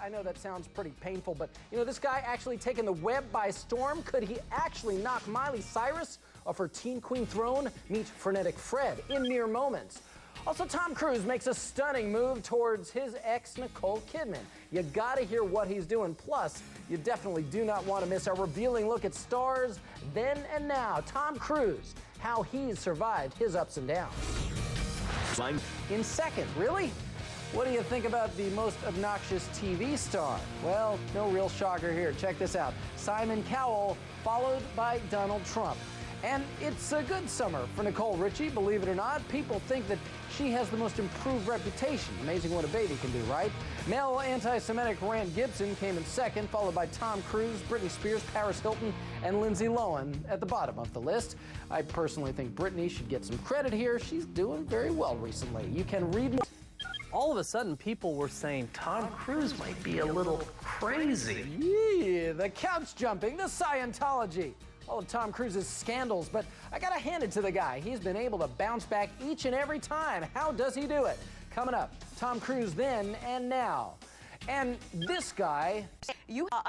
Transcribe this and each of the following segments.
I know that sounds pretty painful, but this guy actually taking the web by storm. Could he actually knock Miley Cyrus off her teen queen throne? Meet frenetic Fred in mere moments. Also, Tom Cruise makes a stunning move towards his ex, Nicole Kidman. You gotta hear what he's doing. Plus, you definitely do not want to miss our revealing look at stars then and now. Tom Cruise, how he's survived his ups and downs. In second, really? What do you think about the most obnoxious TV star? Well, no real shocker here. Check this out. Simon Cowell, followed by Donald Trump. And it's a good summer for Nicole Richie, believe it or not. People think that she has the most improved reputation. Amazing what a baby can do, right? Male anti-Semitic Rand Gibson came in second, followed by Tom Cruise, Britney Spears, Paris Hilton, and Lindsay Lohan at the bottom of the list. I personally think Britney should get some credit here. She's doing very well recently. You can read more. All of a sudden, people were saying Tom Cruise might be a little crazy. Yeah, the couch jumping, the Scientology. All of Tom Cruise's scandals, but I gotta hand it to the guy. He's been able to bounce back each and every time. How does he do it? Coming up, Tom Cruise then and now. And this guy,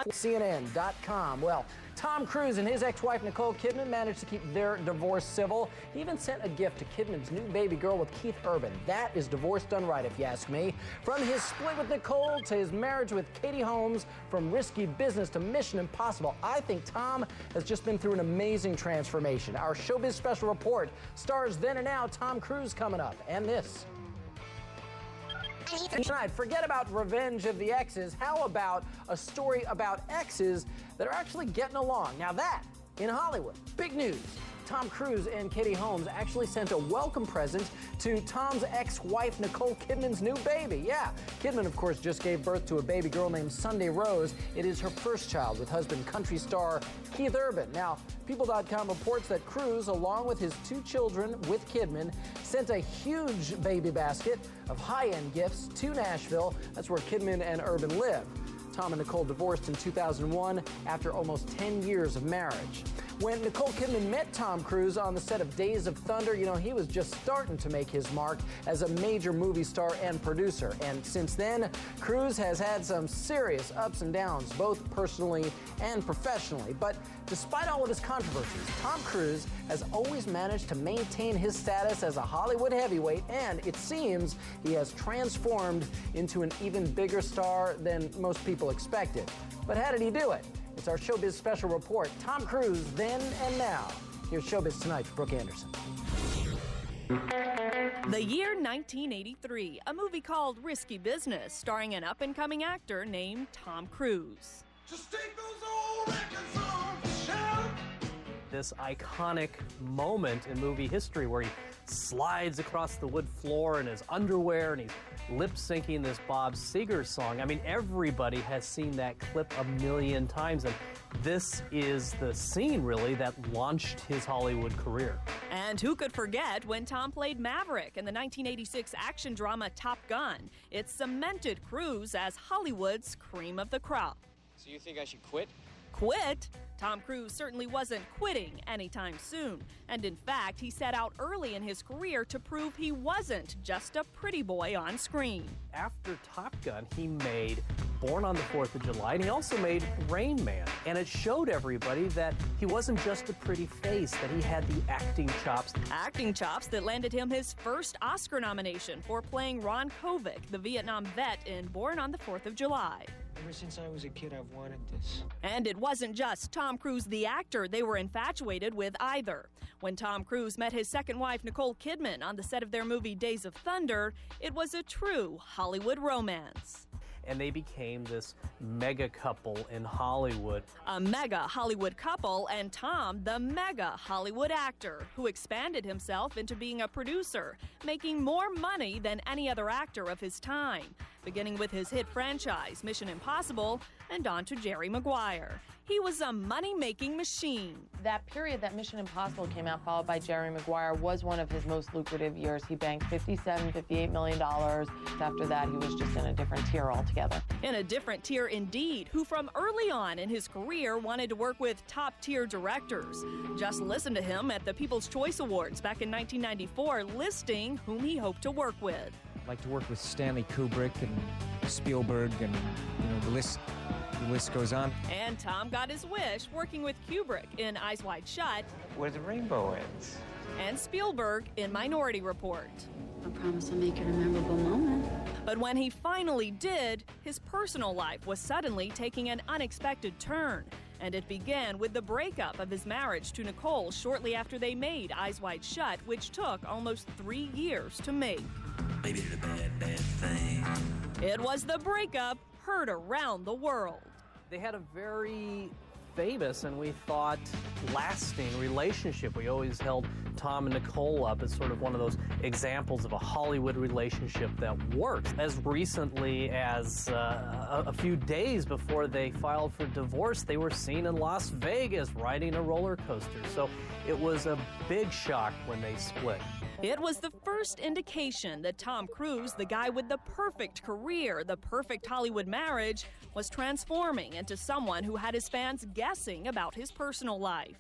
CNN.com. Well, Tom Cruise and his ex-wife Nicole Kidman managed to keep their divorce civil. He even sent a gift to Kidman's new baby girl with Keith Urban. That is divorce done right, if you ask me. From his split with Nicole to his marriage with Katie Holmes, from risky business to Mission Impossible, I think Tom has just been through an amazing transformation. Our Showbiz Special Report stars then and now Tom Cruise coming up. And this. Tonight, forget about Revenge of the Exes. How about a story about exes that are actually getting along? Now that, in Hollywood, big news. Tom Cruise and Katie Holmes actually sent a welcome present to Tom's ex-wife Nicole Kidman's new baby. Yeah, Kidman, of course, just gave birth to a baby girl named Sunday Rose. It is her first child with husband country star Keith Urban. Now, People.com reports that Cruise, along with his two children with Kidman, sent a huge baby basket of high-end gifts to Nashville. That's where Kidman and Urban live. Tom and Nicole divorced in 2001 after almost 10 years of marriage. When Nicole Kidman met Tom Cruise on the set of Days of Thunder, he was just starting to make his mark as a major movie star and producer. And since then, Cruise has had some serious ups and downs, both personally and professionally. But despite all of his controversies, Tom Cruise has always managed to maintain his status as a Hollywood heavyweight, and it seems he has transformed into an even bigger star than most people expected. But how did he do it? It's our Showbiz Special Report. Tom Cruise, then and now. Here's Showbiz Tonight for Brooke Anderson. The year 1983, a movie called Risky Business, starring an up-and-coming actor named Tom Cruise. Just take those old records on the shelf. This iconic moment in movie history where he slides across the wood floor in his underwear and he's lip-syncing this Bob Seger song. I mean, everybody has seen that clip a million times, and this is the scene, really, that launched his Hollywood career. And who could forget when Tom played Maverick in the 1986 action drama Top Gun? It cemented Cruise as Hollywood's cream of the crop. So you think I should quit? Quit? Tom Cruise certainly wasn't quitting anytime soon. And in fact, he set out early in his career to prove he wasn't just a pretty boy on screen. After Top Gun, he made Born on the 4th of July, and he also made Rain Man. And it showed everybody that he wasn't just a pretty face, that he had the acting chops. Acting chops that landed him his first Oscar nomination for playing Ron Kovic, the Vietnam vet in Born on the 4th of July. Ever since I was a kid, I've wanted this. And it wasn't just Tom Cruise, the actor, they were infatuated with either. When Tom Cruise met his second wife, Nicole Kidman, on the set of their movie Days of Thunder, it was a true Hollywood romance. And they became this mega couple in Hollywood. A mega Hollywood couple, and Tom, the mega Hollywood actor, who expanded himself into being a producer, making more money than any other actor of his time, beginning with his hit franchise, Mission Impossible, and on to Jerry Maguire. He was a money-making machine. That period that Mission Impossible came out, followed by Jerry Maguire, was one of his most lucrative years. He banked $58 million. After that, he was just in a different tier altogether. In a different tier indeed, who from early on in his career wanted to work with top-tier directors. Just listen to him at the People's Choice Awards back in 1994, listing whom he hoped to work with. I'd like to work with Stanley Kubrick and Spielberg, and the list goes on. And Tom got his wish working with Kubrick in Eyes Wide Shut. Where the rainbow ends. And Spielberg in Minority Report. I promise I'll make it a memorable moment. But when he finally did, his personal life was suddenly taking an unexpected turn. And it began with the breakup of his marriage to Nicole shortly after they made Eyes Wide Shut, which took almost 3 years to make. Maybe did a bad, bad thing. It was the breakup heard around the world. They had a very famous and we thought lasting relationship. We always held Tom and Nicole up as sort of one of those examples of a Hollywood relationship that works. As recently as a few days before they filed for divorce, they were seen in Las Vegas riding a roller coaster. So it was a big shock when they split. It was the first indication that Tom Cruise, the guy with the perfect career, the perfect Hollywood marriage, was transforming into someone who had his fans guessing about his personal life.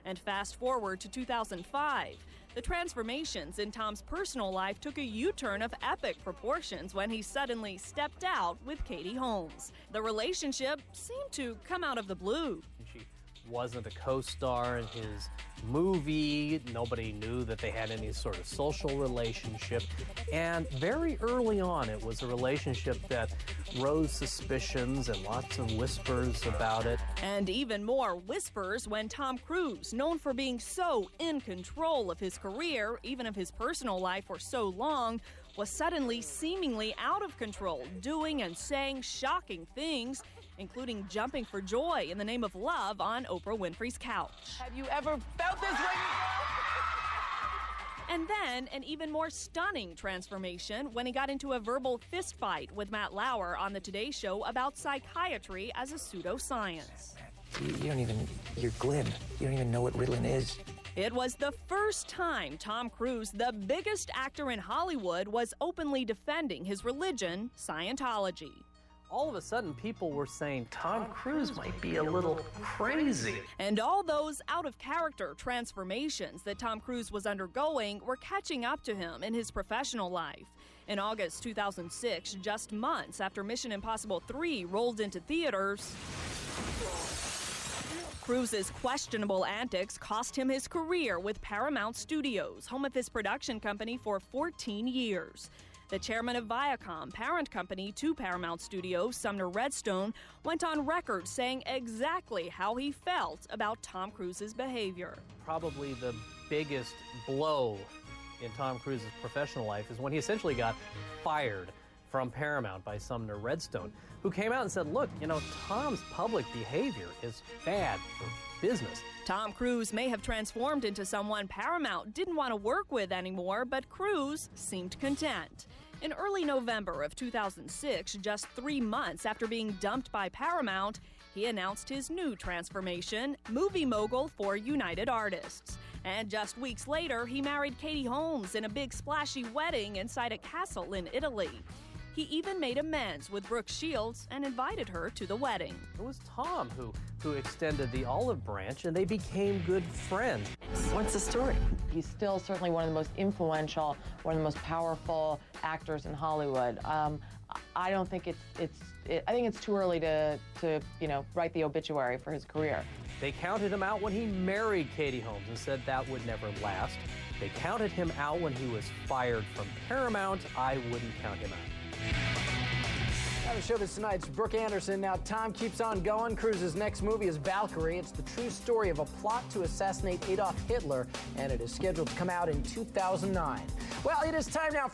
And fast forward to 2005, the transformations in Tom's personal life took a U-turn of epic proportions when he suddenly stepped out with Katie Holmes. The relationship seemed to come out of the blue. She wasn't a co-star in his movie. Nobody knew that they had any sort of social relationship. And very early on, it was a relationship that rose suspicions and lots of whispers about it. And even more whispers when Tom Cruise, known for being so in control of his career, even of his personal life for so long, was suddenly seemingly out of control, doing and saying shocking things, including jumping for joy in the name of love on Oprah Winfrey's couch. Have you ever felt this way And then an even more stunning transformation when he got into a verbal fistfight with Matt Lauer on the Today Show about psychiatry as a pseudoscience. You're glib. You don't even know what Ritalin is. It was the first time Tom Cruise, the biggest actor in Hollywood, was openly defending his religion, Scientology. All of a sudden, people were saying Tom Cruise might be a little crazy. And all those out-of-character transformations that Tom Cruise was undergoing were catching up to him in his professional life. In August 2006, just months after Mission Impossible 3 rolled into theaters, Cruise's questionable antics cost him his career with Paramount Studios, home of his production company for 14 years. The chairman of Viacom, parent company to Paramount Studios, Sumner Redstone, went on record saying exactly how he felt about Tom Cruise's behavior. Probably the biggest blow in Tom Cruise's professional life is when he essentially got fired from Paramount by Sumner Redstone, who came out and said, look, Tom's public behavior is bad for business. Tom Cruise may have transformed into someone Paramount didn't want to work with anymore, but Cruise seemed content. In early November of 2006, just 3 months after being dumped by Paramount, he announced his new transformation, movie mogul for United Artists. And just weeks later, he married Katie Holmes in a big splashy wedding inside a castle in Italy. He even made amends with Brooke Shields and invited her to the wedding. It was Tom who extended the olive branch, and they became good friends. What's the story? He's still certainly one of the most influential, one of the most powerful actors in Hollywood. I don't think I think it's too early to write the obituary for his career. They counted him out when he married Katie Holmes and said that would never last. They counted him out when he was fired from Paramount. I wouldn't count him out. Now the show this tonight's Brooke Anderson. Now time keeps on going. Cruise's next movie is Valkyrie. It's the true story of a plot to assassinate Adolf Hitler, and it is scheduled to come out in 2009. Well, it is time now for